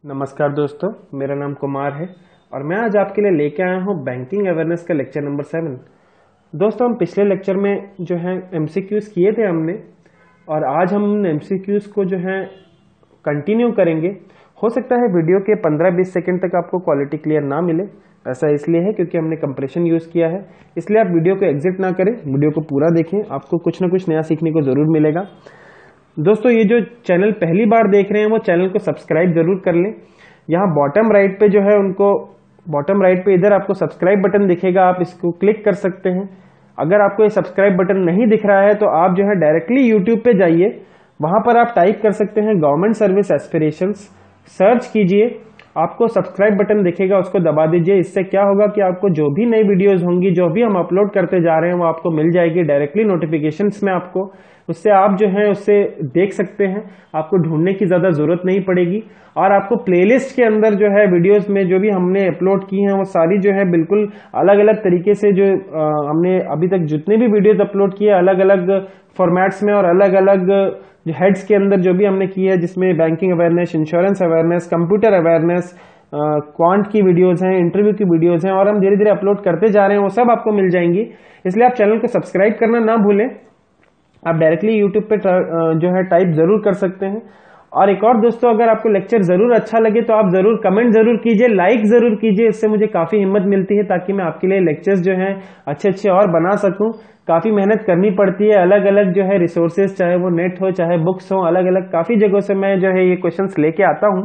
नमस्कार दोस्तों, मेरा नाम कुमार है और मैं आज आपके लिए लेके आया हूँ बैंकिंग अवेयरनेस का लेक्चर नंबर 7। दोस्तों, हम पिछले लेक्चर में जो है एमसीक्यूज किए थे हमने, और आज हम उन एमसीक्यूज को जो है कंटिन्यू करेंगे। हो सकता है वीडियो के 15-20 सेकंड तक आपको क्वालिटी क्लियर ना मिले। ऐसा इसलिए है क्योंकि हमने कंप्रेशन यूज़ किया है, इसलिए आप वीडियो को एग्जिट ना करें, वीडियो को पूरा देखें, आपको कुछ ना कुछ नया सीखने को ज़रूर मिलेगा। दोस्तों, ये जो चैनल पहली बार देख रहे हैं वो चैनल को सब्सक्राइब जरूर कर लें। यहाँ बॉटम राइट पे जो है बॉटम राइट पे इधर आपको सब्सक्राइब बटन दिखेगा, आप इसको क्लिक कर सकते हैं। अगर आपको ये सब्सक्राइब बटन नहीं दिख रहा है तो आप जो है डायरेक्टली यूट्यूब पे जाइए, वहां पर आप टाइप कर सकते हैं गवर्नमेंट सर्विस एस्पिरेशंस, सर्च कीजिए, आपको सब्सक्राइब बटन दिखेगा, उसको दबा दीजिए। इससे क्या होगा कि आपको जो भी नई वीडियोस होंगी, जो भी हम अपलोड करते जा रहे हैं, वो आपको मिल जाएगी डायरेक्टली नोटिफिकेशंस में आपको। उससे आप जो है उससे देख सकते हैं, आपको ढूंढने की ज़्यादा ज़रूरत नहीं पड़ेगी। और आपको प्लेलिस्ट के अंदर जो है वीडियोस में जो भी हमने अपलोड की हैं वो सारी जो है बिल्कुल अलग अलग तरीके से, जो हमने अभी तक जितने भी वीडियोस अपलोड किए अलग अलग फॉर्मेट्स में और अलग अलग जो हेड्स के अंदर जो भी हमने की है, जिसमें banking awareness, insurance awareness, computer awareness, quant की वीडियोस हैं, इंटरव्यू की वीडियोस हैं, और हम धीरे धीरे अपलोड करते जा रहे हैं, वो सब आपको मिल जाएंगी। इसलिए आप चैनल को सब्सक्राइब करना ना भूलें। आप डायरेक्टली यूट्यूब पे जो है टाइप जरूर कर सकते हैं। और एक और दोस्तों, अगर आपको लेक्चर जरूर अच्छा लगे तो आप जरूर कमेंट जरूर कीजिए, लाइक जरूर कीजिए, इससे मुझे काफी हिम्मत मिलती है ताकि मैं आपके लिए लेक्चर्स जो हैं अच्छे अच्छे और बना सकूं। काफी मेहनत करनी पड़ती है, अलग अलग जो है रिसोर्सेज, चाहे वो नेट हो चाहे बुक्स हो, अलग अलग काफी जगहों से मैं जो है ये क्वेश्चंस लेके आता हूं,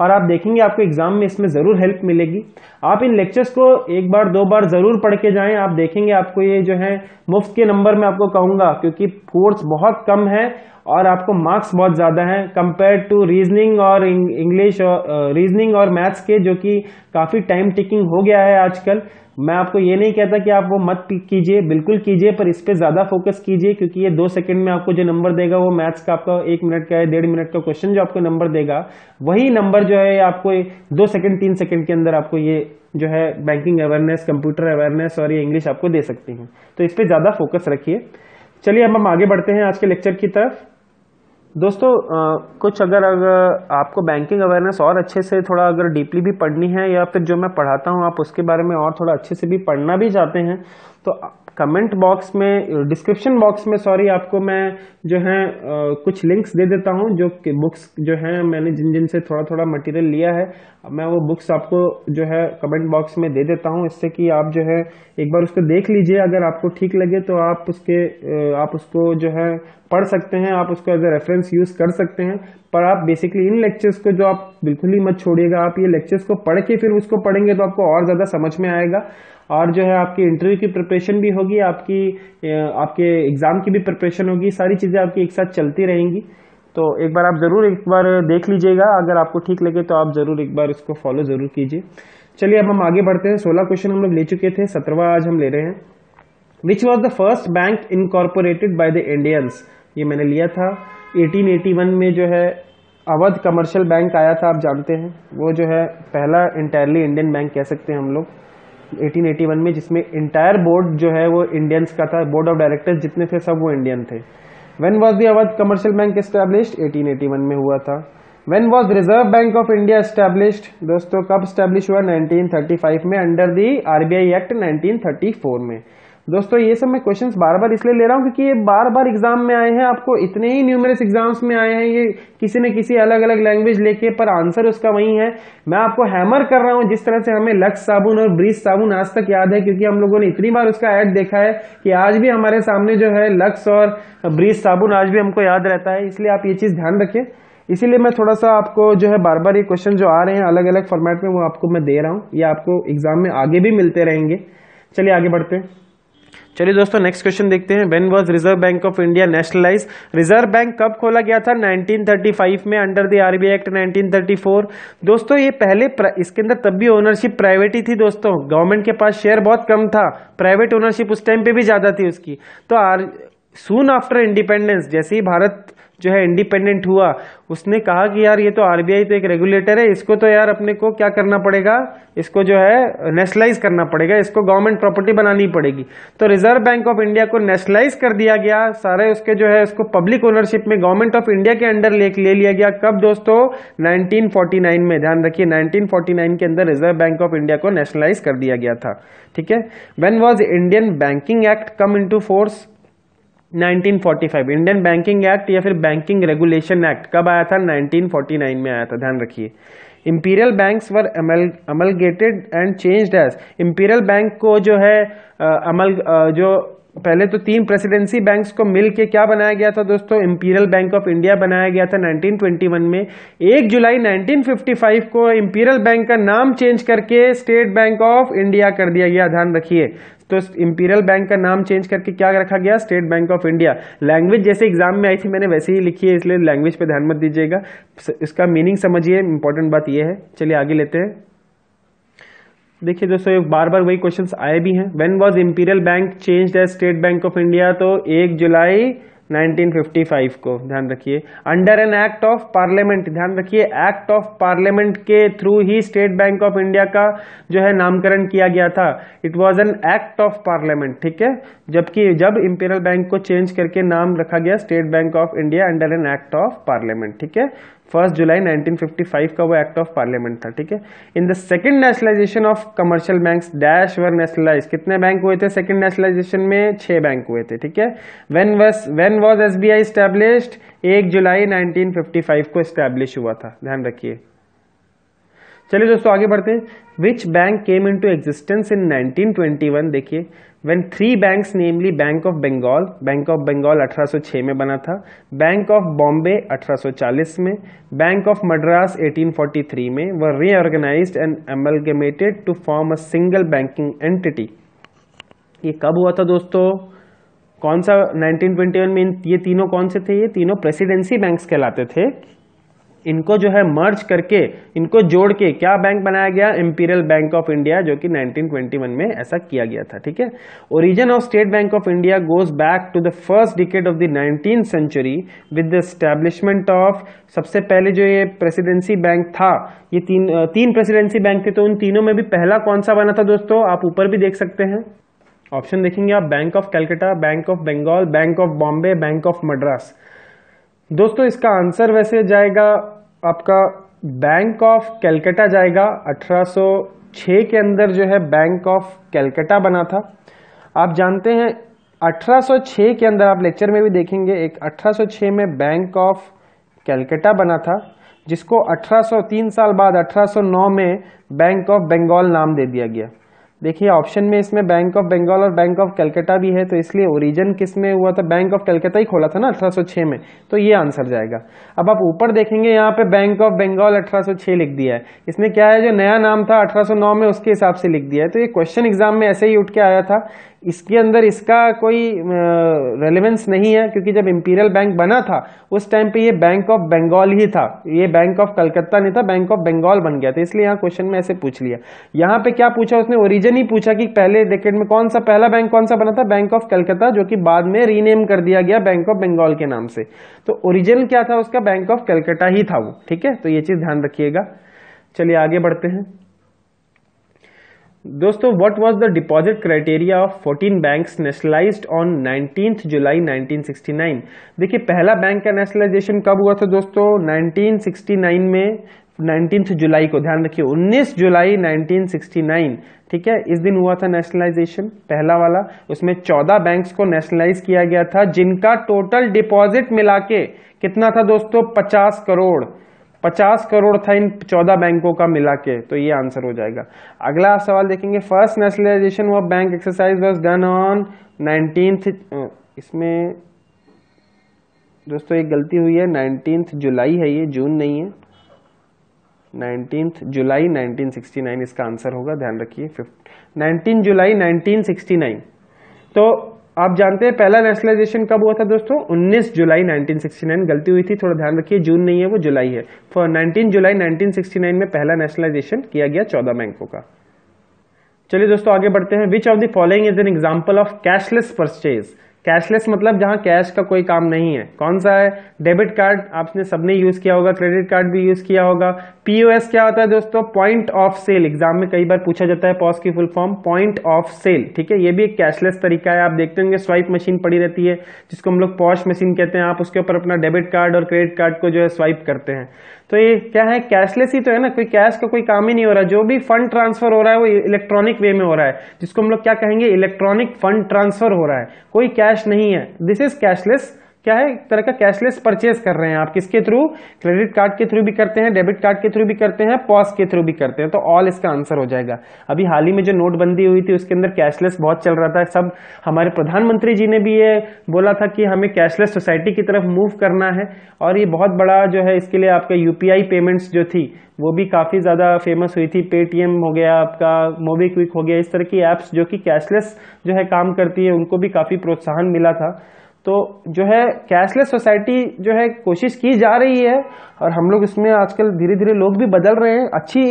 और आप देखेंगे आपको एग्जाम में इसमें जरूर हेल्प मिलेगी। आप इन लेक्चर्स को एक बार दो बार जरूर पढ़ के जाएं, आप देखेंगे आपको ये जो है मुफ्त के नंबर में आपको कहूंगा, क्योंकि कोर्स बहुत कम है और आपको मार्क्स बहुत ज्यादा हैं कंपेयर टू रीजनिंग और इंग्लिश और रीजनिंग और मैथ्स के, जो कि काफी टाइम टेकिंग हो गया है आजकल। मैं आपको ये नहीं कहता कि आप वो मत कीजिए, बिल्कुल कीजिए, पर इस पे ज्यादा फोकस कीजिए, क्योंकि ये 2 सेकंड में आपको जो नंबर देगा वो मैथ्स का आपका 1 मिनट का है, 1.5 मिनट का क्वेश्चन जो आपको नंबर देगा, वही नंबर जो है आपको 2 सेकंड 3 सेकंड के अंदर आपको ये जो है बैंकिंग अवेयरनेस, कंप्यूटर अवेयरनेस और ये इंग्लिश आपको दे सकती हैं। तो इस पे ज्यादा फोकस रखिए। चलिए अब हम आगे बढ़ते हैं आज के लेक्चर की तरफ। दोस्तों, कुछ अगर आपको बैंकिंग अवेयरनेस और अच्छे से थोड़ा अगर डीपली भी पढ़नी है, या फिर जो मैं पढ़ाता हूँ आप उसके बारे में और थोड़ा अच्छे से भी पढ़ना भी चाहते हैं, तो कमेंट बॉक्स में, डिस्क्रिप्शन बॉक्स में सॉरी, आपको मैं जो है कुछ लिंक्स दे देता हूँ, जो कि बुक्स जो हैं मैंने जिन से थोड़ा थोड़ा मटेरियल लिया है, मैं वो बुक्स आपको जो है कमेंट बॉक्स में दे देता हूँ, इससे कि आप जो है एक बार उसको देख लीजिए। अगर आपको ठीक लगे तो आप उसको जो है पढ़ सकते हैं, आप उसको एज ए रेफरेंस यूज कर सकते हैं। पर आप बेसिकली इन लेक्चर्स को जो आप बिल्कुल ही मत छोड़िएगा, आप ये लेक्चर्स को पढ़ के फिर उसको पढ़ेंगे तो आपको और ज्यादा समझ में आएगा, और जो है आपकी इंटरव्यू की प्रिपरेशन भी होगी, आपके एग्जाम की भी प्रिपरेशन होगी, सारी चीजें आपकी एक साथ चलती रहेंगी। तो एक बार आप जरूर एक बार देख लीजिएगा, अगर आपको ठीक लगे तो आप जरूर एक बार इसको फॉलो जरूर कीजिए। चलिए अब हम आगे बढ़ते हैं। 16 क्वेश्चन हम लोग ले चुके थे, 17वां आज हम ले रहे हैं। Which was the first bank incorporated by the Indians? ये मैंने लिया था 1881 में, जो है अवध कमर्शियल बैंक आया था, आप जानते हैं। वो जो है पहला इंटायरली इंडियन बैंक कह सकते हैं हम लोग, 1881 में, जिसमें इंटायर बोर्ड जो है वो इंडियंस का था, बोर्ड ऑफ डायरेक्टर्स जितने थे सब वो इंडियन थे। When was the Awadh commercial bank established? 1881 में हुआ था। When was reserve Bank of India established? दोस्तों, कब एस्टैब्लिश हुआ? 1935 में, अंडर द आरबीआई एक्ट 1934 में। दोस्तों, ये सब मैं क्वेश्चंस बार बार इसलिए ले रहा हूं क्योंकि ये बार बार एग्जाम में आए हैं, आपको इतने ही न्यूमरस एग्जाम्स में आए हैं, ये किसी न किसी अलग अलग लैंग्वेज लेके, पर आंसर उसका वही है। मैं आपको हैमर कर रहा हूं, जिस तरह से हमें लक्स साबुन और ब्रीज साबुन आज तक याद है, क्योंकि हम लोगों ने इतनी बार उसका ऐड देखा है कि आज भी हमारे सामने जो है लक्स और ब्रीज साबुन आज भी हमको याद रहता है। इसलिए आप ये चीज ध्यान रखें। इसीलिए मैं थोड़ा सा आपको जो है बार बार ये क्वेश्चन जो आ रहे हैं अलग अलग फॉर्मेट में, वो आपको मैं दे रहा हूं, ये आपको एग्जाम में आगे भी मिलते रहेंगे। चलिए आगे बढ़ते हैं। चलिए दोस्तों, नेक्स्ट क्वेश्चन देखते हैं। When was reserve Bank of India nationalise? Reserve bank कब खोला गया था? 1935 में, अंडर द आरबीआई एक्ट 1934। दोस्तों, ये पहले इसके अंदर तब भी ओनरशिप प्राइवेट ही थी दोस्तों, गवर्नमेंट के पास शेयर बहुत कम था, प्राइवेट ओनरशिप उस टाइम पे भी ज्यादा थी उसकी। तो सून आफ्टर इंडिपेंडेंस, जैसे ही भारत जो है इंडिपेंडेंट हुआ, उसने कहा कि यार ये तो आरबीआई तो एक रेगुलेटर है, इसको तो यार अपने को क्या करना पड़ेगा, इसको जो है नेशनलाइज करना पड़ेगा, इसको गवर्नमेंट प्रॉपर्टी बनानी पड़ेगी। तो रिजर्व बैंक ऑफ इंडिया को नेशनलाइज कर दिया गया, सारे उसके जो है उसको पब्लिक ओनरशिप में गवर्नमेंट ऑफ इंडिया के अंडर ले लिया गया। कब दोस्तों? 1949 में। ध्यान रखिए 1949 के अंदर रिजर्व बैंक ऑफ इंडिया को नेशनलाइज कर दिया गया था। ठीक है। When was Indian banking act come into force? 1945। Indian banking act या फिर बैंकिंग रेगुलेशन एक्ट कब आया था? 1949 में आया था। ध्यान रखिए। Imperial banks were amalgamated and changed as. Imperial bank को जो है जो पहले तो 3 प्रेसिडेंसी बैंक्स को मिलके क्या बनाया गया था दोस्तों? इंपीरियल बैंक ऑफ इंडिया बनाया गया था 1921 में। 1 जुलाई 1955 को इंपीरियल बैंक का नाम चेंज करके स्टेट बैंक ऑफ इंडिया कर दिया गया। ध्यान रखिए। तो इंपीरियल बैंक का नाम चेंज करके क्या रखा गया? State Bank of India. Language जैसे एग्जाम में आई थी मैंने वैसे ही लिखी है, इसलिए लैंग्वेज पे ध्यान मत दीजिएगा, इसका मीनिंग समझिए, इंपॉर्टेंट बात यह है। चलिए आगे लेते हैं। देखिए दोस्तों बार बार वही क्वेश्चंस आए भी हैं। When was Imperial Bank changed as State Bank of India? तो 1 जुलाई 1955 को। ध्यान रखिए। Under an act of parliament. ध्यान रखिए एक्ट ऑफ पार्लियामेंट के थ्रू ही स्टेट बैंक ऑफ इंडिया का जो है नामकरण किया गया था। It was an act of parliament. ठीक है। जबकि जब इंपीरियल बैंक को चेंज करके नाम रखा गया state Bank of India under an act of parliament. ठीक है। 1 जुलाई 1955 का वो एक्ट ऑफ पार्लियामेंट था। ठीक है। In the second nationalisation of commercial banks dash were nationalise. कितने बैंक हुए थे सेकंड नेशनलाइजेशन में? 6 बैंक हुए थे। ठीक है। When was SBI established? 1 जुलाई 1955 को एस्टैब्लिश हुआ था। ध्यान रखिए। चलिए दोस्तों आगे बढ़ते हैं। Which bank came into existence in 1921? देखिए when 3 banks namely bank of Bengal 1806 में बना था, बैंक ऑफ बॉम्बे 1840 में, बैंक ऑफ मद्रास 1843 में were reorganised and amalgamated to form a single banking entity. ये कब हुआ था दोस्तों? कौन सा? 1921 में। ये तीनों कौन से थे? ये तीनों प्रेसिडेंसी बैंक्स कहलाते थे। इनको जो है मर्ज करके, इनको जोड़ के क्या बैंक बनाया गया? इंपीरियल बैंक ऑफ इंडिया, जो कि 1921 में ऐसा किया गया था। ठीक है। Origin of State Bank of India goes back to the first decade of the 19th century with the establishment of. सबसे पहले जो ये प्रेसिडेंसी बैंक था, ये तीन प्रेसिडेंसी बैंक थे, तो उन तीनों में भी पहला कौन सा बना था दोस्तों? आप ऊपर भी देख सकते हैं, ऑप्शन देखेंगे आप, bank of Calcutta, bank of Bengal, bank of Bombay, bank of Madras. दोस्तों इसका आंसर वैसे जाएगा आपका बैंक ऑफ कलकत्ता जाएगा। 1806 के अंदर जो है बैंक ऑफ कलकत्ता बना था। आप जानते हैं 1806 के अंदर, आप लेक्चर में भी देखेंगे, एक 1806 में बैंक ऑफ कलकत्ता बना था, जिसको 3 साल बाद 1809 में बैंक ऑफ बंगाल नाम दे दिया गया। देखिए ऑप्शन में इसमें बैंक ऑफ बंगाल और बैंक ऑफ कलकत्ता भी है, तो इसलिए ओरिजिन किस में हुआ था? बैंक ऑफ कलकत्ता ही खोला था ना 1806 में, तो ये आंसर जाएगा। अब आप ऊपर देखेंगे यहाँ पे बैंक ऑफ बंगाल 1806 लिख दिया है। इसमें क्या है, जो नया नाम था 1809 में उसके हिसाब से लिख दिया है। तो ये क्वेश्चन एग्जाम में ऐसे ही उठ के आया था, इसके अंदर इसका कोई रेलेवेंस नहीं है, क्योंकि जब इंपीरियल बैंक बना था उस टाइम पे ये बैंक ऑफ बंगाल ही था, ये बैंक ऑफ कलकत्ता नहीं था, बैंक ऑफ बंगाल बन गया था, इसलिए यहाँ क्वेश्चन में ऐसे पूछ लिया। यहाँ पे क्या पूछा उसने? ओरिजिन ही पूछा कि पहले डिकेड में कौन सा पहला बैंक कौन सा बना था? बैंक ऑफ कलकत्ता, जो कि बाद में रीनेम कर दिया गया बैंक ऑफ बंगाल के नाम से। तो ओरिजिनल क्या था उसका? बैंक ऑफ कलकत्ता ही था वो। ठीक है, तो ये चीज ध्यान रखिएगा। चलिए आगे बढ़ते हैं दोस्तों। What was the deposit criteria of 14 banks nationalised on 19 जुलाई 1969? देखिए पहला बैंक का नेशनलाइजेशन कब हुआ था दोस्तों? 1969 में 19 जुलाई को। ध्यान रखिए 19 जुलाई 1969। ठीक है, इस दिन हुआ था नेशनलाइजेशन पहला वाला। उसमें 14 बैंक्स को नेशनलाइज किया गया था, जिनका टोटल डिपॉजिट मिला के कितना था दोस्तों? 50 करोड़। 50 करोड़ था इन 14 बैंकों का मिला के, तो ये आंसर हो जाएगा। अगला सवाल देखेंगे। First nationalisation of bank exercise was done on 19th। इसमें दोस्तों एक गलती हुई है, 19 जुलाई है, ये जून नहीं है। 19 जुलाई 1969 इसका आंसर होगा, ध्यान रखिए। 19 जुलाई 1969। तो आप जानते हैं पहला नेशनलाइजेशन कब हुआ था दोस्तों? 19 जुलाई 1969। गलती हुई थी, थोड़ा ध्यान रखिए, जून नहीं है वो, जुलाई है। 19 जुलाई 1969 में पहला नेशनलाइजेशन किया गया 14 बैंकों का। चलिए दोस्तों आगे बढ़ते हैं। Which of the following is an example of cashless purchase? Cashless मतलब जहां कैश का कोई काम नहीं है। कौन सा है? डेबिट कार्ड आपने सबने यूज किया होगा, क्रेडिट कार्ड भी यूज किया होगा। पीओएस क्या होता है दोस्तों? Point of cell. एग्जाम में कई बार पूछा जाता है पॉस की full form point of sale, ठीक है। ये भी एक कैशलेस तरीका है। आप देखते होंगे स्वाइप मशीन पड़ी रहती है जिसको हम लोग पॉश मशीन कहते हैं। आप उसके ऊपर अपना डेबिट कार्ड और क्रेडिट कार्ड को जो है स्वाइप करते हैं। तो ये क्या है? कैशलेस ही तो है ना, कोई कैश का कोई काम ही नहीं हो रहा। जो भी फंड ट्रांसफर हो रहा है वो इलेक्ट्रॉनिक वे में हो रहा है, जिसको हम लोग क्या कहेंगे? इलेक्ट्रॉनिक फंड ट्रांसफर हो रहा है, कोई कैश नहीं है। This is cashless. क्या है? एक तरह का कैशलेस परचेज कर रहे हैं आप। किसके थ्रू? क्रेडिट कार्ड के थ्रू भी करते हैं, डेबिट कार्ड के थ्रू भी करते हैं, पॉस के थ्रू भी करते हैं। तो ऑल इसका आंसर हो जाएगा। अभी हाल ही में जो नोटबंदी हुई थी उसके अंदर कैशलेस बहुत चल रहा था। सब हमारे प्रधानमंत्री जी ने भी ये बोला था कि हमें कैशलेस सोसाइटी की तरफ मूव करना है, और ये बहुत बड़ा जो है इसके लिए आपका यूपीआई पेमेंट्स जो थी वो भी काफी ज्यादा फेमस हुई थी। पेटीएम हो गया आपका, मोबीक्विक हो गया, इस तरह की एप्स जो कि कैशलेस जो है काम करती है उनको भी काफी प्रोत्साहन मिला था। तो जो है कैशलेस सोसाइटी जो है कोशिश की जा रही है, और हम लोग इसमें आजकल धीरे धीरे लोग भी बदल रहे हैं। अच्छी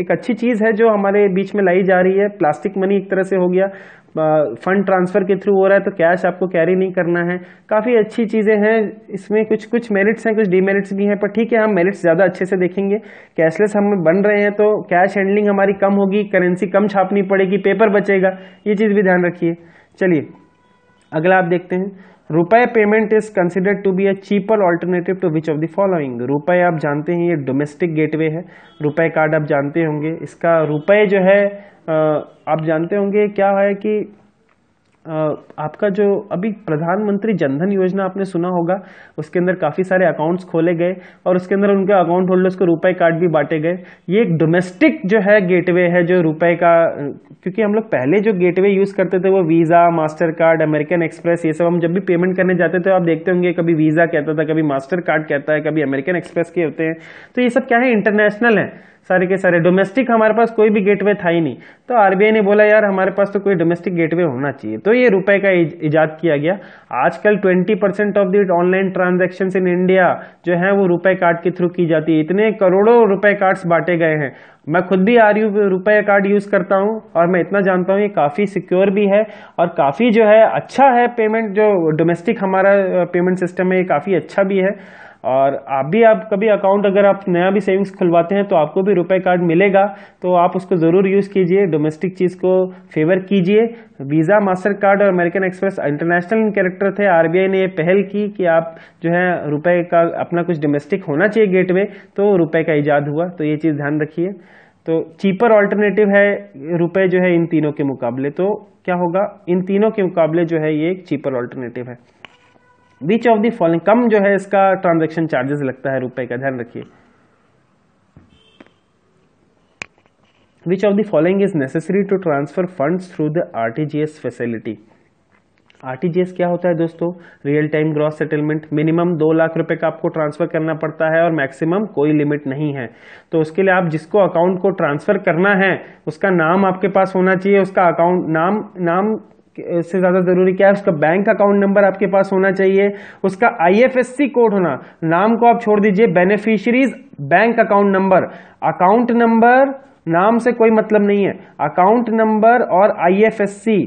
एक अच्छी चीज है जो हमारे बीच में लाई जा रही है। प्लास्टिक मनी एक तरह से हो गया, फंड ट्रांसफर के थ्रू हो रहा है, तो कैश आपको कैरी नहीं करना है। काफी अच्छी चीजें हैं इसमें। कुछ मेरिट्स हैं, कुछ डीमेरिट्स भी हैं, पर ठीक है, हम मेरिट्स ज्यादा अच्छे से देखेंगे। कैशलेस हम बन रहे हैं तो कैश हैंडलिंग हमारी कम होगी, करेंसी कम छापनी पड़ेगी, पेपर बचेगा, ये चीज भी ध्यान रखिए। चलिए अगला आप देखते हैं। रुपए payment is considered to be a cheaper alternative to which of the following. रुपए आप जानते हैं ये डोमेस्टिक गेटवे है। रुपए कार्ड आप जानते होंगे। इसका रुपए जो है आप जानते होंगे क्या है कि आपका जो अभी प्रधानमंत्री जनधन योजना आपने सुना होगा, उसके अंदर काफी सारे अकाउंट्स खोले गए और उसके अंदर उनके अकाउंट होल्डर्स को रुपए कार्ड भी बांटे गए। ये एक डोमेस्टिक जो है गेटवे है जो रुपए का, क्योंकि हम लोग पहले जो गेटवे यूज करते थे वो visa, master card, American express, ये सब हम जब भी पेमेंट करने जाते थे आप देखते होंगे कभी वीजा कहता था, कभी मास्टर कार्ड कहता है, कभी अमेरिकन एक्सप्रेस के होते हैं। तो ये सब क्या है? इंटरनेशनल है सारे के सारे। डोमेस्टिक हमारे पास कोई भी गेटवे था ही नहीं। तो आरबीआई ने बोला यार हमारे पास तो कोई डोमेस्टिक गेटवे होना चाहिए, तो ये रुपए का इजाद किया गया। आजकल 20% of the online transaction in India जो है वो रुपए कार्ड के थ्रू की जाती है। इतने करोड़ों रुपए कार्ड्स बांटे गए हैं। मैं खुद भी रुपए कार्ड यूज करता हूं और मैं इतना जानता हूं ये काफी सिक्योर भी है और काफी जो है अच्छा है। पेमेंट जो डोमेस्टिक हमारा पेमेंट सिस्टम है ये काफी अच्छा भी है। और आप कभी अकाउंट अगर आप नया भी सेविंग्स खुलवाते हैं तो आपको भी रुपए कार्ड मिलेगा, तो आप उसको जरूर यूज कीजिए। डोमेस्टिक चीज को फेवर कीजिए। वीजा, मास्टर कार्ड और अमेरिकन एक्सप्रेस इंटरनेशनल इन कैरेक्टर थे। आरबीआई ने ये पहल की कि आप जो है रुपए का अपना कुछ डोमेस्टिक होना चाहिए गेटवे, तो रुपए का इजाद हुआ। तो ये चीज ध्यान रखिए। तो चीपर ऑल्टरनेटिव है रुपए जो है इन तीनों के मुकाबले। तो क्या होगा? इन तीनों के मुकाबले जो है ये एक चीपर ऑल्टरनेटिव है। बीच ऑफ द फॉलोइंग, कम जो है इसका ट्रांजैक्शन चार्जेस लगता है रुपए का, ध्यान रखिए। Which of the following is necessary to transfer funds through the RTGS facility. RTGS क्या होता है दोस्तों? Real time gross settlement. Minimum 2 lakh रुपए का आपको ट्रांसफर करना पड़ता है और मैक्सिमम कोई लिमिट नहीं है। तो उसके लिए आप जिसको अकाउंट को ट्रांसफर करना है उसका नाम आपके पास होना चाहिए। उसका अकाउंट नाम से ज्यादा जरूरी क्या है? उसका बैंक अकाउंट नंबर आपके पास होना चाहिए। उसका आईएफएससी कोड होना। नाम को आप छोड़ दीजिए, beneficiaries bank account number. Account number नाम से कोई मतलब नहीं है। अकाउंट नंबर और आईएफएससी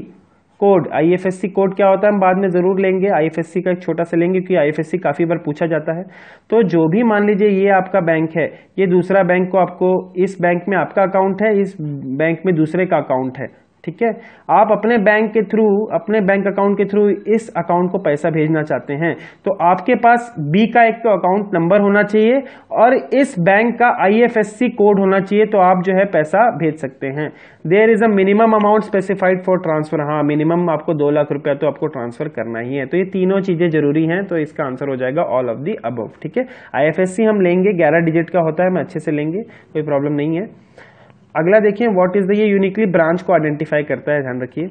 कोड। आईएफएससी कोड क्या होता है हम बाद में जरूर लेंगे। आईएफएससी का एक छोटा सा लेंगे क्योंकि आईएफएससी काफी बार पूछा जाता है। तो जो भी मान लीजिए ये आपका बैंक है, ये दूसरा बैंक को आपको, इस बैंक में आपका अकाउंट है, इस बैंक में दूसरे का अकाउंट है, ठीक है। आप अपने बैंक के थ्रू, अपने बैंक अकाउंट के थ्रू इस अकाउंट को पैसा भेजना चाहते हैं तो आपके पास बी का एक तो अकाउंट नंबर होना चाहिए और इस बैंक का आईएफएससी कोड होना चाहिए, तो आप जो है पैसा भेज सकते हैं। There is a minimum amount specified for transfer. हाँ, मिनिमम आपको 2 लाख रुपया तो आपको ट्रांसफर करना ही है। तो ये तीनों चीजें जरूरी हैं, तो इसका आंसर हो जाएगा ऑल ऑफ दी अबव, ठीक है। आईएफएससी हम लेंगे, 11 डिजिट का होता है, मैं अच्छे से लेंगे, कोई प्रॉब्लम नहीं है। अगला देखिए, व्हाट इज द, ये यूनिकली ब्रांच को आइडेंटिफाई करता है, ध्यान रखिए।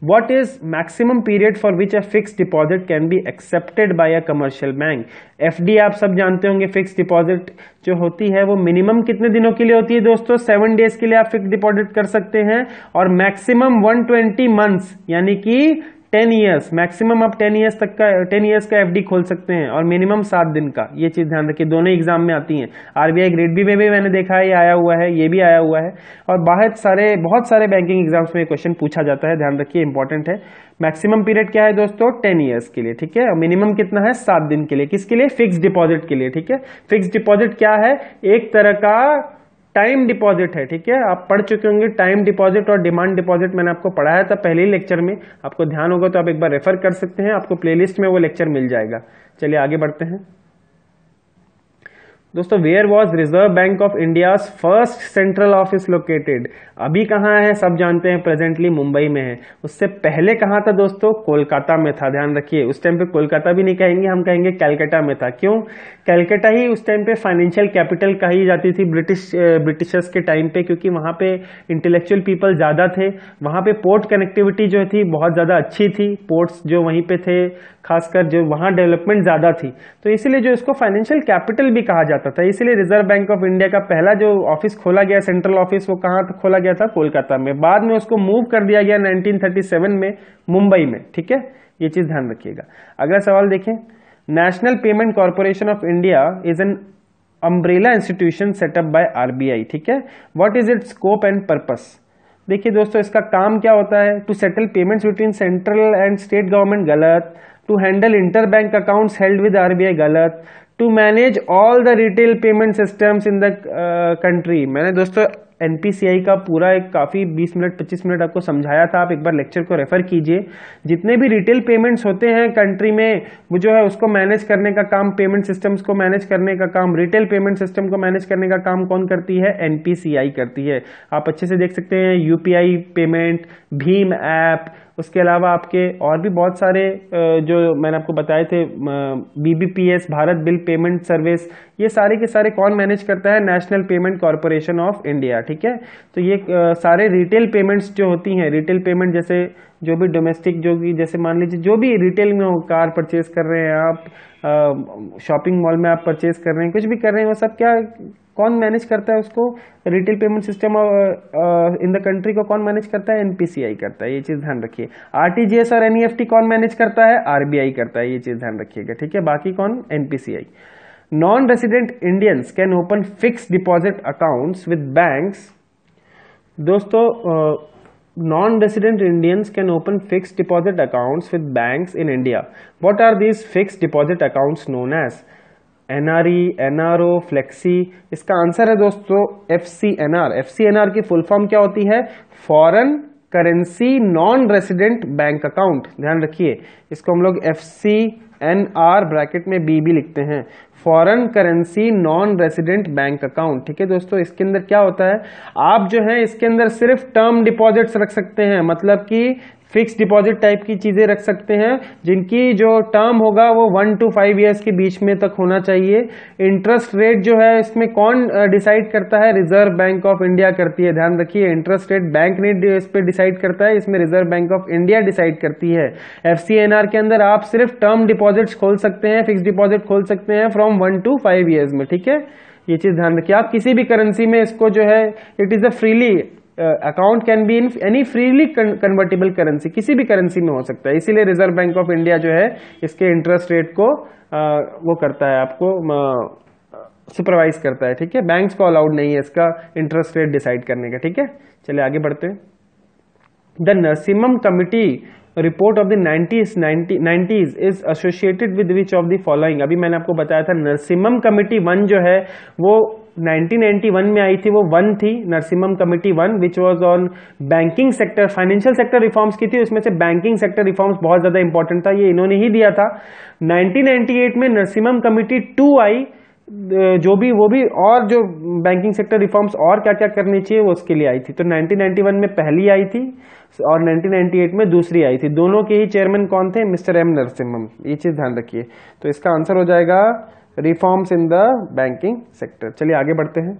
What is maximum period for which a fix deposit can be accepted by a commercial bank. FD आप सब जानते होंगे, फिक्स डिपॉजिट जो होती है वो मिनिमम कितने दिनों के लिए होती है दोस्तों? 7 डेज के लिए आप फिक्स डिपॉजिट कर सकते हैं और मैक्सिमम 120 मंथ्स यानी कि 10 ईयर्स, मैक्सिमम आप 10 ईयर्स तक का 10 ईयर्स का एफडी खोल सकते हैं और मिनिमम 7 दिन का। ये चीज ध्यान रखिए, दोनों एग्जाम में आती हैं। आरबीआई ग्रेड बी में भी मैंने देखा है ये आया हुआ है, ये भी आया हुआ है, और बहुत सारे बैंकिंग एग्जाम्स में क्वेश्चन पूछा जाता है, ध्यान रखिए, इंपॉर्टेंट है। मैक्सिमम पीरियड क्या है दोस्तों? 10 ईयर्स के लिए, ठीक है। और मिनिमम कितना है? 7 दिन के लिए। किसके लिए? फिक्स डिपॉजिट के लिए, ठीक है। फिक्स डिपॉजिट क्या है? एक तरह का टाइम डिपॉजिट है, ठीक है। आप पढ़ चुके होंगे टाइम डिपॉजिट और डिमांड डिपॉजिट, मैंने आपको पढ़ाया था पहले ही लेक्चर में, आपको ध्यान होगा तो आप एक बार रेफर कर सकते हैं, आपको प्लेलिस्ट में वो लेक्चर मिल जाएगा। चलिए आगे बढ़ते हैं दोस्तों। Where was Reserve Bank of India first central office located? अभी कहाँ है? सब जानते हैं, प्रेजेंटली मुंबई में है। उससे पहले कहाँ था दोस्तों? कोलकाता में था, ध्यान रखिए। उस टाइम पे कोलकाता भी नहीं कहेंगे, हम कहेंगे कैलकाटा में था। क्यों? कैलकाटा ही उस टाइम पे फाइनेंशियल कैपिटल कही जाती थी ब्रिटिशर्स के टाइम पे, क्योंकि वहां पे इंटेलेक्चुअल पीपल ज्यादा थे, वहां पे पोर्ट कनेक्टिविटी जो थी बहुत ज्यादा अच्छी थी, पोर्ट्स जो वहीं पे थे, खासकर जो वहां डेवलपमेंट ज्यादा थी, तो इसीलिए जो इसको फाइनेंशियल कैपिटल भी कहा जाता था। इसीलिए रिजर्व बैंक ऑफ इंडिया का पहला जो ऑफिस खोला गया, सेंट्रल ऑफिस, वो कहाँ खोला गया था? कोलकाता में। बाद में उसको मूव कर दिया गया 1937 में मुंबई में, ठीक है। ये चीज ध्यान रखिएगा। अगला सवाल देखें। National Payment Corporation of India is an umbrella institution setup by RBI, ठीक है। What is its scope and purpose? देखिए दोस्तों, इसका काम क्या होता है? To settle payments between central and state government, गलत। To handle inter bank accounts held with RBI, गलत। To manage all the retail payment systems in the country. मैंने दोस्तों एनपीसीआई का पूरा एक काफी 20 मिनट 25 मिनट आपको समझाया था, आप एक बार लेक्चर को रेफर कीजिए। जितने भी रिटेल पेमेंट्स होते हैं कंट्री में, वो जो है उसको मैनेज करने का काम, पेमेंट सिस्टम्स को मैनेज करने का काम, रिटेल पेमेंट सिस्टम को मैनेज करने का काम कौन करती है? एनपीसीआई करती है। आप अच्छे से देख सकते हैं, यूपीआई पेमेंट, भीम ऐप, उसके अलावा आपके और भी बहुत सारे जो मैंने आपको बताए थे, BBPS, Bharat bill payment service, ये सारे के सारे कौन मैनेज करता है? National Payment Corporation of India, ठीक है। तो ये सारे रिटेल पेमेंट्स जो होती हैं, रिटेल पेमेंट जैसे जो भी डोमेस्टिक, जो भी जैसे मान लीजिए जो भी रिटेल में हो, कार परचेज कर रहे हैं आप, शॉपिंग मॉल में आप परचेज कर रहे हैं, कुछ भी कर रहे हैं, वो सब क्या कौन मैनेज करता है उसको? Retail payment system in the country को कौन मैनेज करता है? एनपीसीआई करता है। ये चीज ध्यान रखिए। आरटीजीएस और एनईएफटी कौन मैनेज करता है? आरबीआई करता है। ये चीज ध्यान रखिएगा, ठीक है। बाकी कौन? NPCI. Non resident Indians can open fix deposit accounts with banks. दोस्तों, non-resident Indians can open fixed deposit accounts with banks in India. What are these fixed deposit accounts known as? NRE, NRO, flexi. इसका answer है दोस्तों FCNR. FCNR की full form क्या होती है? Foreign currency non resident bank account. ध्यान रखिए, इसको हम लोग एफसीएनआर ब्रैकेट में बी भी लिखते हैं, foreign currency non resident bank account, ठीक है दोस्तों। इसके अंदर क्या होता है? आप जो है इसके अंदर सिर्फ टर्म डिपॉजिट्स रख सकते हैं, मतलब कि फिक्स डिपॉजिट टाइप की चीजें रख सकते हैं, जिनकी जो टर्म होगा वो 1 to 5 ईयर्स के बीच में तक होना चाहिए। इंटरेस्ट रेट जो है इसमें कौन डिसाइड करता है? रिजर्व बैंक ऑफ इंडिया करती है। ध्यान रखिए, इंटरेस्ट रेट बैंक नहीं इस पे डिसाइड करता है, इसमें reserve Bank of India decide करती है। एफसीएनआर के अंदर आप सिर्फ टर्म डिपॉजिट्स खोल सकते हैं, फिक्स डिपॉजिट खोल सकते हैं फ्रॉम 1 to 5 ईयर्स में, ठीक है। ये चीज ध्यान रखिए। आप किसी भी करेंसी में इसको जो है, it is a freely account can be in any freely convertible currency, किसी भी करेंसी में हो सकता है। इसीलिए रिजर्व बैंक ऑफ इंडिया जो है इसके इंटरेस्ट रेट को वो करता है, आपको सुपरवाइज करता है, ठीक है। बैंक्स को अलाउड नहीं है इसका इंटरेस्ट रेट डिसाइड करने का, ठीक है। चलिए आगे बढ़ते हैं। The Narasimham committee report of the 90s is associated with which of the following. अभी मैंने आपको बताया था नरसिम्हम कमिटी 1 जो है वो 1991 में आई थी, वो 1 थी, Narasimham committee 1, which was on banking sector, financial sector reforms की थी। उसमें से बैंकिंग सेक्टर रिफॉर्म्स बहुत ज्यादा इंपॉर्टेंट था, ये इन्होंने ही दिया था। 1998 में नरसिम्हम कमिटी 2 आई, जो भी वो भी और जो बैंकिंग सेक्टर रिफॉर्म्स और क्या क्या करनी चाहिए वो उसके लिए आई थी। तो 1991 में पहली आई थी और 1998 में दूसरी आई थी। दोनों के ही चेयरमैन कौन थे? Mister M Narasimham. ये चीज ध्यान रखिए। तो इसका आंसर हो जाएगा reforms in the banking sector. चलिए आगे बढ़ते हैं।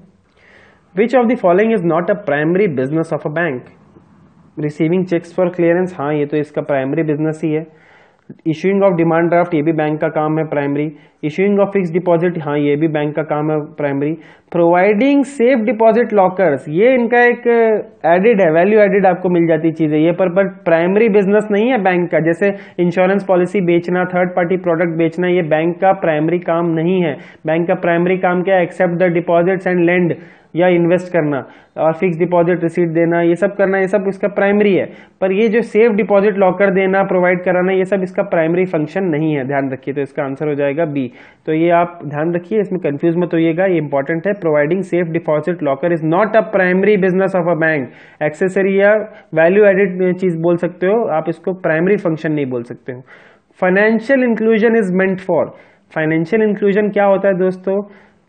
Which of the following is not a primary business of a bank? Receiving cheques for clearance, हाँ ये तो इसका प्राइमरी बिजनेस ही है। इशूइंग ऑफ डिमांड ड्राफ्ट, ये भी बैंक का काम है primary. Issuing of fix deposit, हाँ ये भी बैंक का काम है primary. Providing safe deposit lockers, ये इनका एक एडिड है, वैल्यू एडिड आपको मिल जाती चीज है ये, पर प्राइमरी बिजनेस नहीं है बैंक का। जैसे इंश्योरेंस पॉलिसी बेचना, थर्ड पार्टी प्रोडक्ट बेचना, ये बैंक का प्राइमरी काम नहीं है। बैंक का प्राइमरी काम क्या है? Accept the deposits and lend, या इन्वेस्ट करना और फिक्स डिपॉजिट रिसीट देना, ये सब करना, ये सब इसका प्राइमरी है। पर ये जो सेफ डिपॉजिट लॉकर देना, प्रोवाइड कराना, ये सब इसका प्राइमरी फंक्शन नहीं है, ध्यान रखिए। तो इसका आंसर हो जाएगा बी। तो ये आप ध्यान रखिए, इसमें कंफ्यूज मत होइएगा, ये इंपॉर्टेंट है। Providing safe deposit locker is not a primary business of a bank. Accessory या वैल्यू एडिड चीज बोल सकते हो आप, इसको प्राइमरी फंक्शन नहीं बोल सकते हो। Financial inclusion is meant for, financial inclusion क्या होता है दोस्तों?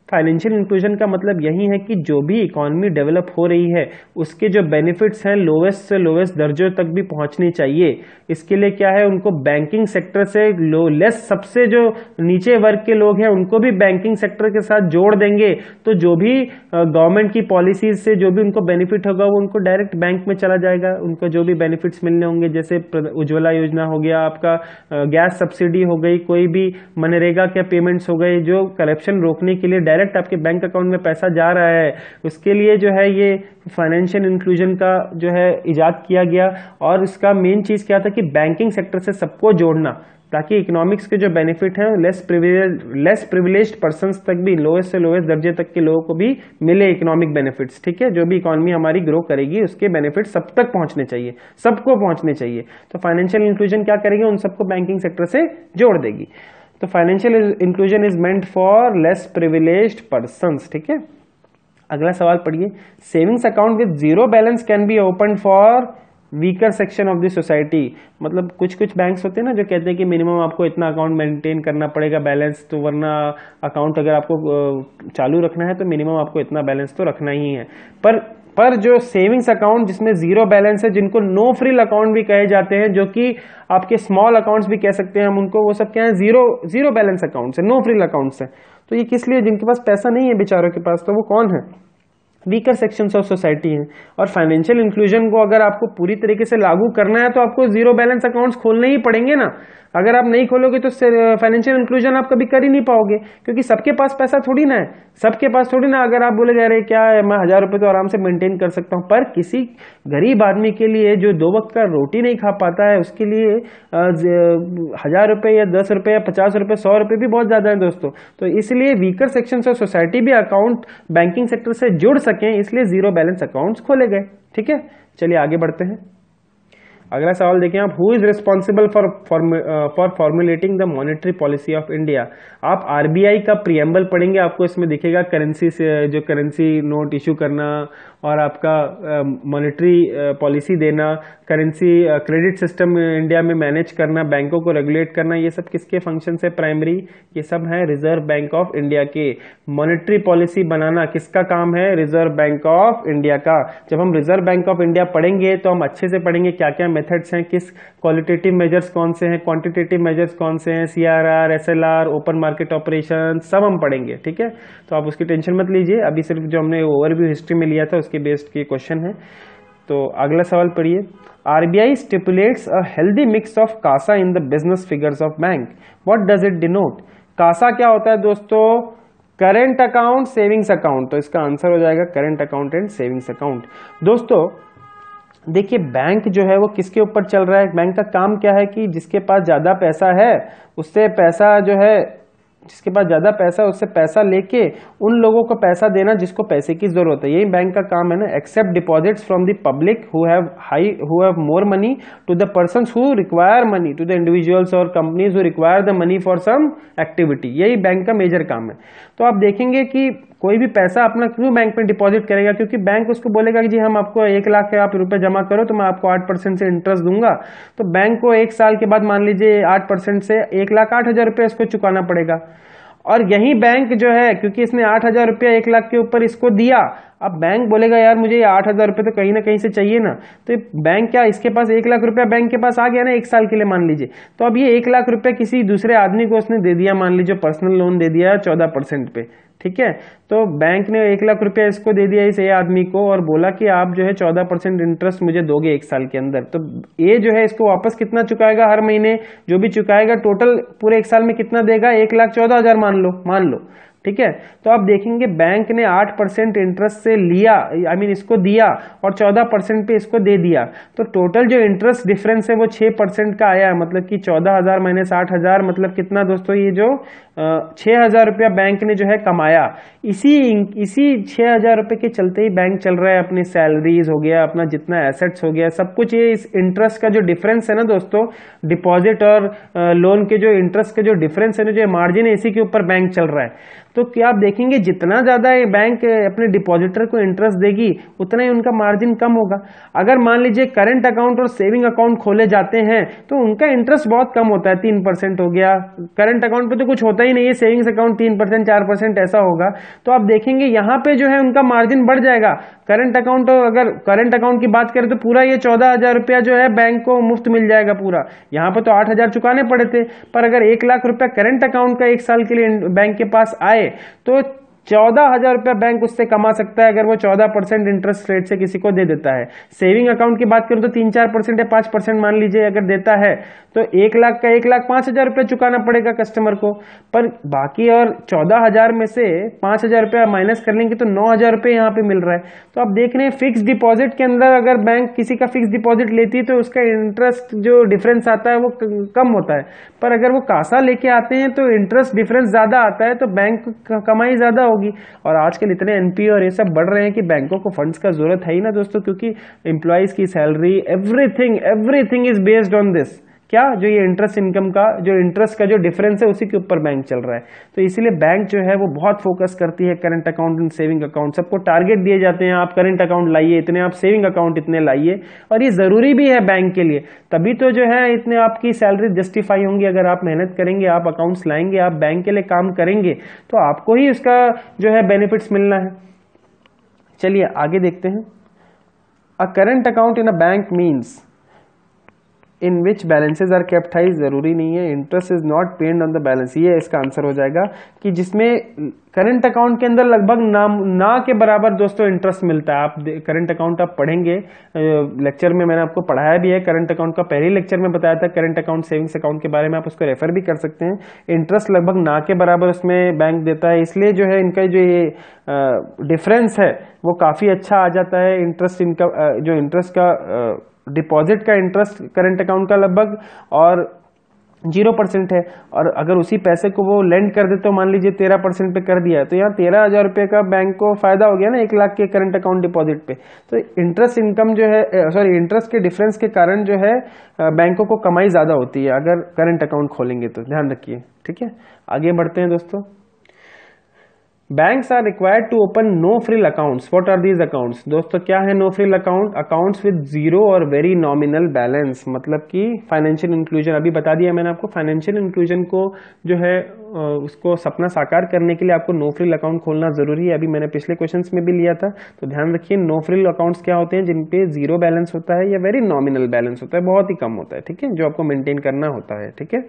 फाइनेंशियल इंक्लूजन का मतलब यही है कि जो भी इकोनॉमी डेवलप हो रही है उसके जो बेनिफिट्स हैं लोवेस्ट से लोवेस्ट दर्जों तक भी पहुंचनी चाहिए। इसके लिए क्या है, उनको बैंकिंग सेक्टर से लेस, सबसे जो नीचे वर्ग के लोग हैं उनको भी बैंकिंग सेक्टर के साथ जोड़ देंगे, तो जो भी गवर्नमेंट की पॉलिसीज से जो भी उनको बेनिफिट होगा वो उनको डायरेक्ट बैंक में चला जाएगा। उनको जो भी बेनिफिट्स मिलने होंगे, जैसे उज्ज्वला योजना हो गया, आपका गैस सब्सिडी हो गई, कोई भी मनरेगा के पेमेंट्स हो गए, जो करप्शन रोकने के लिए डायरेक्ट आपके बैंक अकाउंट में पैसा जा रहा है, उसके लिए जो है ये फाइनेंशियल इंक्लूजन का जो है इजाद किया गया। और इसका मेन चीज क्या था कि बैंकिंग सेक्टर से सबको जोड़ना, ताकि इकोनॉमिक्स के जो बेनिफिट हैं लेस प्रिविलेज्ड पर्संस तक भी, लोएस्ट से लोएस्ट दर्जे तक के लोगों को भी मिले इकोनॉमिक बेनिफिट्स। ठीक है, जो भी इकोनॉमी हमारी ग्रो करेगी उसके बेनिफिट सब तक पहुंचने चाहिए, सबको पहुंचने चाहिए। तो फाइनेंशियल इंक्लूजन क्या करेगी, उन सबको बैंकिंग सेक्टर से जोड़ देगी। तो financial inclusion is meant for less privileged persons. ठीक है, अगला सवाल पढ़िए। Savings account with zero balance can be open for weaker section of the society. मतलब कुछ कुछ बैंक्स होते हैं ना जो कहते हैं कि मिनिमम आपको इतना अकाउंट मेंटेन करना पड़ेगा बैलेंस, तो वरना अकाउंट अगर आपको चालू रखना है तो मिनिमम आपको इतना बैलेंस तो रखना ही है। पर जो सेविंग्स अकाउंट जिसमें जीरो बैलेंस है, जिनको नो फ्रिल अकाउंट भी कहे जाते हैं, जो कि आपके स्मॉल अकाउंट्स भी कह सकते हैं हम उनको, वो सब क्या है, जीरो बैलेंस अकाउंट्स है, नो फ्रिल अकाउंट्स है। तो ये किस लिए, जिनके पास पैसा नहीं है बेचारों के पास, तो वो कौन है? वीकर सेक्शंस ऑफ सोसाइटी हैं। और फाइनेंशियल इंक्लूजन को अगर आपको पूरी तरीके से लागू करना है तो आपको जीरो बैलेंस अकाउंट्स खोलने ही पड़ेंगे ना। अगर आप नहीं खोलोगे तो फाइनेंशियल इंक्लूजन आप कभी कर ही नहीं पाओगे, क्योंकि सबके पास पैसा थोड़ी ना है, सबके पास थोड़ी ना। अगर आप बोले जा रहे क्या है, मैं 1000 रुपए तो आराम से मेंटेन कर सकता हूं, पर किसी गरीब आदमी के लिए जो 2 वक्त का रोटी नहीं खा पाता है, उसके लिए 1000 रुपए या 10 रुपए या 50 रुपए 100 रुपए भी बहुत ज्यादा है दोस्तों। तो इसलिए वीकर सेक्शन ऑफ सोसाइटी भी अकाउंट बैंकिंग सेक्टर से जुड़ सकें, इसलिए जीरो बैलेंस अकाउंट्स खोले गए। ठीक है, चलिए आगे बढ़ते हैं। अगला सवाल देखें आप, who is responsible for formulating the monetary policy of India. आप आरबीआई का प्रियम्बल पढ़ेंगे, आपको इसमें दिखेगा करेंसी से, जो करेंसी नोट इशू करना और आपका मॉनेटरी पॉलिसी देना, करेंसी क्रेडिट सिस्टम इंडिया में मैनेज करना, बैंकों को रेगुलेट करना, ये सब किसके फंक्शन है प्राइमरी? ये सब है रिजर्व बैंक ऑफ इंडिया के। मॉनेटरी पॉलिसी बनाना किसका काम है? रिजर्व बैंक ऑफ इंडिया का। जब हम रिजर्व बैंक ऑफ इंडिया पढ़ेंगे तो हम अच्छे से पढ़ेंगे क्या क्या मेथड्स हैं, किस क्वालिटेटिव मेजर्स कौन से हैं, क्वांटिटेटिव मेजर्स कौन से हैं, CRR, SLR, open market operation, सब हम पढ़ेंगे। ठीक है, तो आप उसकी टेंशन मत लीजिए, अभी सिर्फ जो हमने ओवरव्यू हिस्ट्री में लिया था उसके बेस्ड के क्वेश्चन है। तो अगला सवाल पढ़िए। RBI stipulates a healthy mix of CASA in the business figures of bank, what does it denote? CASA क्या होता है दोस्तों? Current account, savings account. तो इसका आंसर हो जाएगा current account and savings account. दोस्तों देखिए, बैंक जो है वो किसके ऊपर चल रहा है? बैंक का काम क्या है कि जिसके पास ज्यादा पैसा है उससे पैसा जो है, जिसके पास ज्यादा पैसा है उससे पैसा लेके उन लोगों को पैसा देना जिसको पैसे की जरूरत है, यही बैंक का काम है ना। Accept deposits from the public who have more money to the persons who require money, to the individuals और companies who require the money for some activity, यही बैंक का मेजर काम है। तो आप देखेंगे कि कोई भी पैसा अपना क्यों बैंक में डिपॉजिट करेगा? क्योंकि बैंक उसको बोलेगा कि जी हम आपको 1 लाख आप रुपए जमा करो तो मैं आपको 8% से इंटरेस्ट दूंगा। तो बैंक को 1 साल के बाद मान लीजिए 8% से 1,08,000 रुपये इसको चुकाना पड़ेगा। और यही बैंक जो है, क्योंकि इसने 8,000 रुपया 1 लाख के ऊपर इसको दिया, अब बैंक बोलेगा यार मुझे ये 8,000 रुपये तो कहीं ना कहीं से चाहिए ना। तो बैंक क्या, इसके पास 1 लाख रुपया बैंक के पास आ गया ना 1 साल के लिए मान लीजिए। तो अब ये 1 लाख रुपया किसी दूसरे आदमी को उसने दे दिया, मान लीजिए पर्सनल लोन दे दिया 14% पे, ठीक है। तो बैंक ने 1 लाख रुपया इसको दे दिया इस ए आदमी को और बोला कि आप जो है 14% इंटरेस्ट मुझे दोगे 1 साल के अंदर। तो ये जो है इसको वापस कितना चुकाएगा हर महीने, जो भी चुकाएगा टोटल पूरे 1 साल में कितना देगा, 1,14,000 मान लो, ठीक है। तो आप देखेंगे बैंक ने 8% इंटरेस्ट से लिया, आई मीन इसको दिया, और 14% पे इसको दे दिया। तो टोटल जो इंटरेस्ट डिफरेंस है वो 6% का आया, मतलब कि 14,000 माइनस 8,000 मतलब कितना दोस्तों, ये जो 6,000 रुपया बैंक ने जो है कमाया। इसी 6,000 रुपए के चलते ही बैंक चल रहा है, अपनी सैलरीज हो गया, अपना जितना एसेट्स हो गया, सब कुछ ये इस इंटरेस्ट का जो डिफरेंस है ना दोस्तों, डिपॉजिट और लोन के जो इंटरेस्ट के जो डिफरेंस है ना, जो मार्जिन है, इसी के ऊपर बैंक चल रहा है। तो क्या आप देखेंगे जितना ज्यादा ये बैंक अपने डिपॉजिटर को इंटरेस्ट देगी उतना ही उनका मार्जिन कम होगा। अगर मान लीजिए करंट अकाउंट और सेविंग अकाउंट खोले जाते हैं तो उनका इंटरेस्ट बहुत कम होता है, 3% हो गया। करंट अकाउंट पे तो कुछ होता ही नहीं है, सेविंग्स अकाउंट 3% 4% ऐसा होगा। तो आप देखेंगे यहाँ पे जो है उनका मार्जिन बढ़ जाएगा। करंट अकाउंट, अगर करंट अकाउंट की बात करें तो पूरा ये 14,000 रुपया जो है बैंक को मुफ्त मिल जाएगा पूरा। यहाँ पे तो 8,000 चुकाने पड़े थे, पर अगर 1 लाख रुपया करंट अकाउंट का 1 साल के लिए बैंक के पास आए तो 14,000 रुपया बैंक उससे कमा सकता है, अगर वो 14% इंटरेस्ट रेट से किसी को दे देता है। सेविंग अकाउंट की बात करूं तो 3-4% या 5% मान लीजिए अगर देता है तो 1 लाख का 1,05,000 रुपया चुकाना पड़ेगा कस्टमर को। पर बाकी और 14,000 में से 5,000 रुपया माइनस कर लेंगे तो 9,000 रुपये यहाँ पे मिल रहा है। तो आप देख रहे हैं फिक्स डिपॉजिट के अंदर अगर बैंक किसी का फिक्स डिपॉजिट लेती है तो उसका इंटरेस्ट जो डिफरेंस आता है वो कम होता है, पर अगर वो कासा लेके आते हैं तो इंटरेस्ट डिफरेंस ज्यादा आता है, तो बैंक कमाई ज्यादा होगी। और आजकल इतने एनपीए और ये सब बढ़ रहे हैं कि बैंकों को फंड्स का जरूरत है ही ना दोस्तों, क्योंकि एम्प्लॉइज की salary, everything is based on this. क्या, जो ये इंटरेस्ट इनकम का जो इंटरेस्ट का जो डिफरेंस है उसी के ऊपर बैंक चल रहा है। तो इसीलिए बैंक जो है वो बहुत फोकस करती है current account and saving account. सबको टारगेट दिए जाते हैं, आप करंट अकाउंट लाइए इतने, आप सेविंग अकाउंट इतने लाइए, और ये जरूरी भी है बैंक के लिए। तभी तो जो है इतने आपकी सैलरी जस्टिफाई होंगी। अगर आप मेहनत करेंगे, आप अकाउंट्स लाएंगे, आप बैंक के लिए काम करेंगे तो आपको ही उसका जो है बेनिफिट्स मिलना है। चलिए आगे देखते हैं। A current account in a bank means in which balances are kept high, जरूरी नहीं है। Interest is not paid on the balance, ये इसका आंसर हो जाएगा कि जिसमें करंट अकाउंट के अंदर लगभग ना के बराबर दोस्तों इंटरेस्ट मिलता है। आप करंट अकाउंट आप पढ़ेंगे, लेक्चर में मैंने आपको पढ़ाया भी है, करंट अकाउंट का पहले लेक्चर में बताया था करंट अकाउंट सेविंग्स अकाउंट के बारे में, आप उसको रेफर भी कर सकते हैं। इंटरेस्ट लगभग ना के बराबर उसमें बैंक देता है, इसलिए जो है इनका जो ये डिफरेंस है वो काफी अच्छा आ जाता है। इंटरेस्ट इनका जो इंटरेस्ट का डिपॉजिट का इंटरेस्ट करंट अकाउंट का लगभग और 0% है, और अगर उसी पैसे को वो लेंड कर दे तो मान लीजिए 13% पे कर दिया, तो यहाँ 13,000 रुपये का बैंक को फायदा हो गया ना 1 लाख के करंट अकाउंट डिपॉजिट पे। तो इंटरेस्ट इनकम जो है, सॉरी इंटरेस्ट के डिफरेंस के कारण जो है बैंकों को कमाई ज्यादा होती है अगर करंट अकाउंट खोलेंगे तो, ध्यान रखिए। ठीक है, आगे बढ़ते हैं दोस्तों। Banks are required to open no frill accounts. What are these accounts? दोस्तों क्या है no frill account? Accounts with zero or very nominal balance, मतलब कि फाइनेंशियल इंक्लूजन। अभी बता दिया मैंने आपको, फाइनेंशियल इंक्लूजन को जो है उसको सपना साकार करने के लिए आपको नो फ्रिल अकाउंट खोलना जरूरी है। अभी मैंने पिछले क्वेश्चंस में भी लिया था, तो ध्यान रखिए। नो फ्रिल अकाउंट्स क्या होते हैं? जिनपे जीरो बैलेंस होता है या वेरी नॉमिनल बैलेंस होता है, बहुत ही कम होता है, ठीक है, जो आपको मेंटेन करना होता है। ठीक है,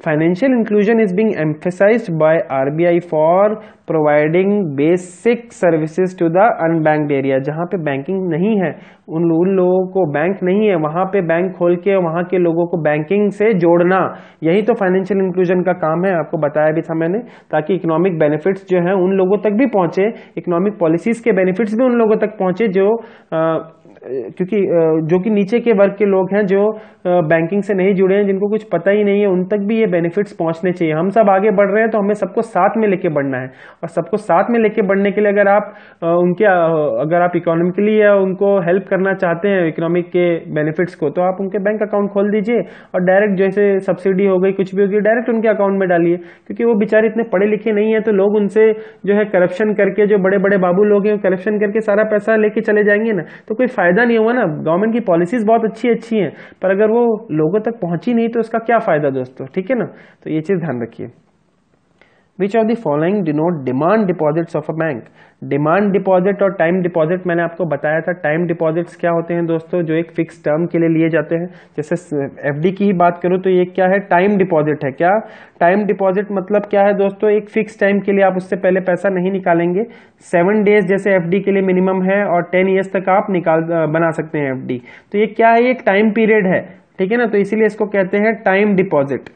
financial inclusion is being emphasised by RBI for providing basic services to the unbanked area. जहां पे बैंकिंग नहीं है, उन लोगों को बैंक नहीं है, वहां पे बैंक खोल के वहां के लोगों को बैंकिंग से जोड़ना, यही तो फाइनेंशियल इंक्लूजन का काम है। आपको बताया भी था मैंने, ताकि इकोनॉमिक बेनिफिट्स जो है उन लोगों तक भी पहुंचे, इकोनॉमिक पॉलिसीज के बेनिफिट्स भी उन लोगों तक पहुंचे जो क्योंकि जो कि नीचे के वर्ग के लोग हैं, जो बैंकिंग से नहीं जुड़े हैं, जिनको कुछ पता ही नहीं है, उन तक भी ये बेनिफिट्स पहुंचने चाहिए। हम सब आगे बढ़ रहे हैं तो हमें सबको साथ में लेके बढ़ना है, और सबको साथ में लेके बढ़ने के लिए अगर आप इकोनॉमिकली या उनको हेल्प करना चाहते हैं इकोनॉमिक के बेनिफिट्स को, तो आप उनके बैंक अकाउंट खोल दीजिए और डायरेक्ट जैसे सब्सिडी हो गई, कुछ भी होगी, डायरेक्ट उनके अकाउंट में डालिए। क्योंकि वो बेचारे इतने पढ़े लिखे नहीं है, तो लोग उनसे जो है करप्शन करके, जो बड़े बड़े बाबू लोग हैं करप्शन करके सारा पैसा लेके चले जाएंगे ना, तो कोई फायदा नहीं होगा ना। गवर्नमेंट की पॉलिसीज बहुत अच्छी हैं, पर अगर वो लोगों तक पहुंची नहीं तो उसका क्या फायदा दोस्तों। ठीक है ना, तो ये चीज ध्यान रखिए। Which of the following denote demand deposits of a bank. Demand deposit और टाइम डिपॉजिट मैंने आपको बताया था। टाइम डिपॉजिट्स क्या होते हैं दोस्तों, जो एक फिक्स टर्म के लिए लिए जाते हैं। जैसे एफडी की ही बात करूं तो ये क्या है, टाइम डिपॉजिट है। क्या टाइम डिपॉजिट मतलब क्या है दोस्तों, एक फिक्स टाइम के लिए आप उससे पहले पैसा नहीं निकालेंगे। 7 डेज जैसे एफडी के लिए मिनिमम है और 10 ईयर्स तक आप बना सकते हैं एफडी। तो ये क्या है, एक टाइम पीरियड है, ठीक है ना, तो इसीलिए इसको कहते हैं टाइम डिपॉजिट।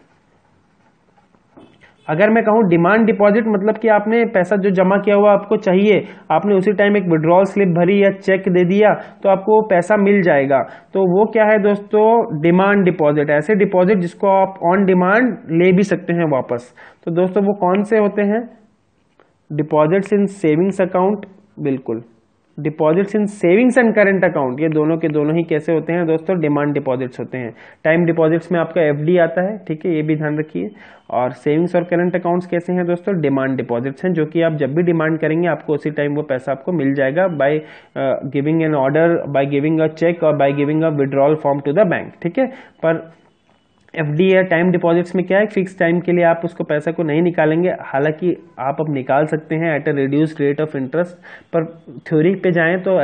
अगर मैं कहूं डिमांड डिपॉजिट मतलब कि आपने पैसा जो जमा किया हुआ आपको चाहिए, आपने उसी टाइम एक विड्रॉल स्लिप भरी या चेक दे दिया तो आपको वो पैसा मिल जाएगा, तो वो क्या है दोस्तों, डिमांड डिपॉजिट। ऐसे डिपॉजिट जिसको आप ऑन डिमांड ले भी सकते हैं वापस। तो दोस्तों वो कौन से होते हैं, डिपॉजिट्स इन सेविंग्स अकाउंट, बिल्कुल deposits in savings and current account, ये दोनों के दोनों ही कैसे होते हैं दोस्तों, डिमांड डिपॉजिट्स होते हैं। टाइम डिपॉजिट्स में आपका एफडी आता है, ठीक है, ये भी ध्यान रखिए। और सेविंग्स और करंट अकाउंट्स कैसे हैं दोस्तों, डिमांड डिपॉजिट्स हैं, जो कि आप जब भी डिमांड करेंगे आपको उसी टाइम वो पैसा आपको मिल जाएगा by giving an order, by giving a cheque और by giving a withdrawal form to the bank, ठीक है। पर एफडी या टाइम डिपॉजिट्स में क्या है, फिक्स टाइम के लिए आप उसको पैसा को नहीं निकालेंगे। हालांकि आप अब निकाल सकते हैं at a reduced rate of interest, पर थ्योरी पे जाएं तो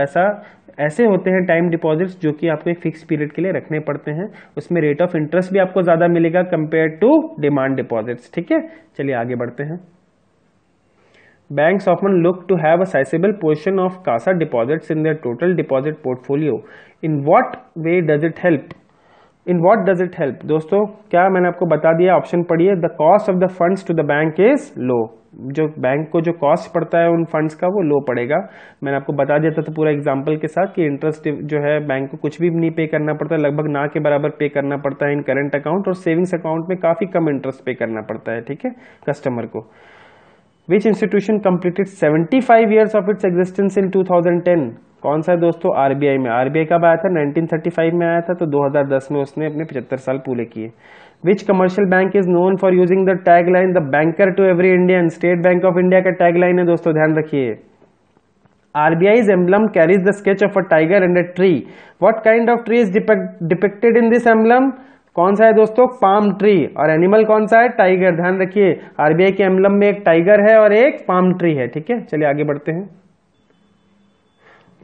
ऐसे होते हैं टाइम डिपॉजिट्स जो कि आपको एक फिक्स पीरियड के लिए रखने पड़ते हैं। उसमें रेट ऑफ इंटरेस्ट भी आपको ज्यादा मिलेगा कंपेयर टू डिमांड डिपॉजिट्स, ठीक है। चलिए आगे बढ़ते हैं। Banks often look to have a sizable portion of CASA deposits in their total deposit portfolio. In what way does it help? In what does it help दोस्तों, क्या मैंने आपको बता दिया, ऑप्शन पढ़िए। The cost of the funds to the bank is low. जो bank को जो कॉस्ट पड़ता है उन फंड्स का वो लो पड़ेगा। मैंने आपको बता दिया था तो पूरा एग्जांपल के साथ कि इंटरेस्ट जो है बैंक को कुछ भी नहीं पे करना पड़ता, लगभग ना के बराबर पे करना पड़ता है इन करंट अकाउंट, और सेविंग्स अकाउंट में काफी कम इंटरेस्ट पे करना पड़ता है, ठीक है, कस्टमर को। विच institution completed 75 years of its existence in 2010? कौन सा है दोस्तों, आरबीआई में। आरबीआई कब आया था, 1935 में आया था, तो 2010 में उसने अपने 75 साल पूरे किए। Which commercial bank is known for using the tag line the banker to every Indian? State Bank of India का टैग लाइन है दोस्तों, ध्यान रखिए। RBI's emblem carries the sketch of a tiger and a tree. What kind of tree is depicted in this emblem? कौन सा है दोस्तों, palm tree. और एनिमल कौन सा है, टाइगर। ध्यान रखिए आरबीआई के एम्बलम में एक टाइगर है और एक पाम ट्री है, ठीक है। चलिए आगे बढ़ते हैं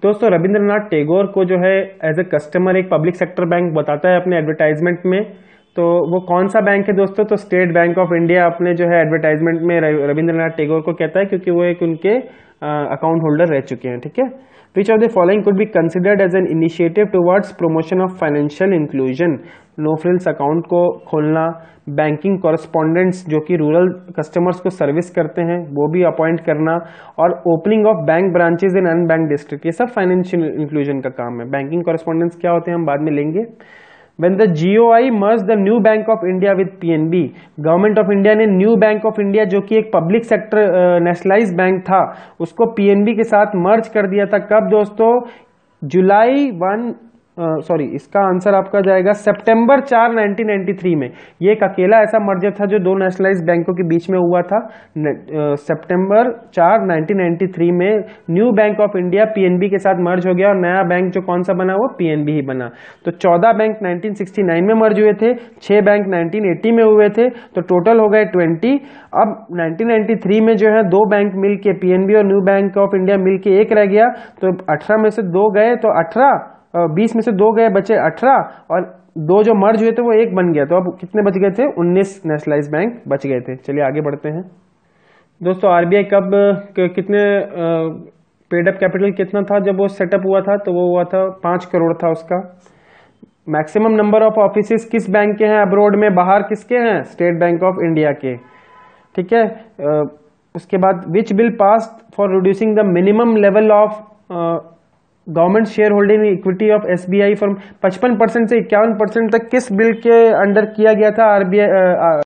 दोस्तों। रविंद्रनाथ टैगोर को जो है एज ए कस्टमर एक पब्लिक सेक्टर बैंक बताता है अपने एडवर्टाइजमेंट में, तो वो कौन सा बैंक है दोस्तों, तो स्टेट बैंक ऑफ इंडिया अपने जो है एडवर्टाइजमेंट में रविंद्रनाथ टैगोर को कहता है, क्योंकि वो एक उनके अकाउंट होल्डर रह चुके हैं, ठीक है। Which of the following could be considered as an initiative towards promotion of financial inclusion? No frills account को खोलना, बैंकिंग कॉरेस्पॉन्डेंट्स जो कि रूरल कस्टमर्स को सर्विस करते हैं वो भी अपॉइंट करना, और opening of bank branches in unbank district, ये सब फाइनेंशियल इंक्लूजन का काम है। बैंकिंग कॉरेस्पॉन्डेंट्स क्या होते हैं हम बाद में लेंगे। When the GOI merged the New Bank of India with PNB, government of India ने न्यू बैंक ऑफ इंडिया जो कि एक पब्लिक सेक्टर नेशनलाइज बैंक था उसको पीएनबी के साथ मर्ज कर दिया था। कब दोस्तों, जुलाई 1 इसका आंसर आपका जाएगा सितंबर 4 1993 में। ये एक अकेला ऐसा मर्जर था जो दो नेशनलाइज बैंकों के बीच में हुआ था। सितंबर 4 1993 में new bank of India PNB के साथ मर्ज हो गया और नया बैंक जो कौन सा बना, वो पीएनबी ही बना। तो 14 बैंक 1969 में मर्ज हुए थे, 6 बैंक 1980 में हुए थे, तो टोटल हो गए 20। अब 1993 में जो है दो बैंक मिलके, पीएनबी और न्यू बैंक ऑफ इंडिया मिलके एक रह गया, तो 18 में से 2 गए तो 18, 20 में से 2 गए बचे 18, और 2 जो मर्ज हुए थे वो 1 बन गया, तो अब कितने बच गए थे, 19 नेशनलाइज बैंक बच गए थे। चलिए आगे बढ़ते हैं दोस्तों। आरबीआई कब कितने पेड अप कैपिटल कितना था जब वो सेटअप हुआ था, तो वो हुआ था 5 करोड़ था उसका। मैक्सिमम नंबर ऑफ ऑफिसेस किस बैंक के हैं अब्रॉड में, बाहर किसके हैं, स्टेट बैंक ऑफ इंडिया के, ठीक है। उसके बाद which bill passed for reducing the minimum level of government share holding equity of SBI from 55% से 51% तक किस बिल के अंडर किया गया था आरबीआई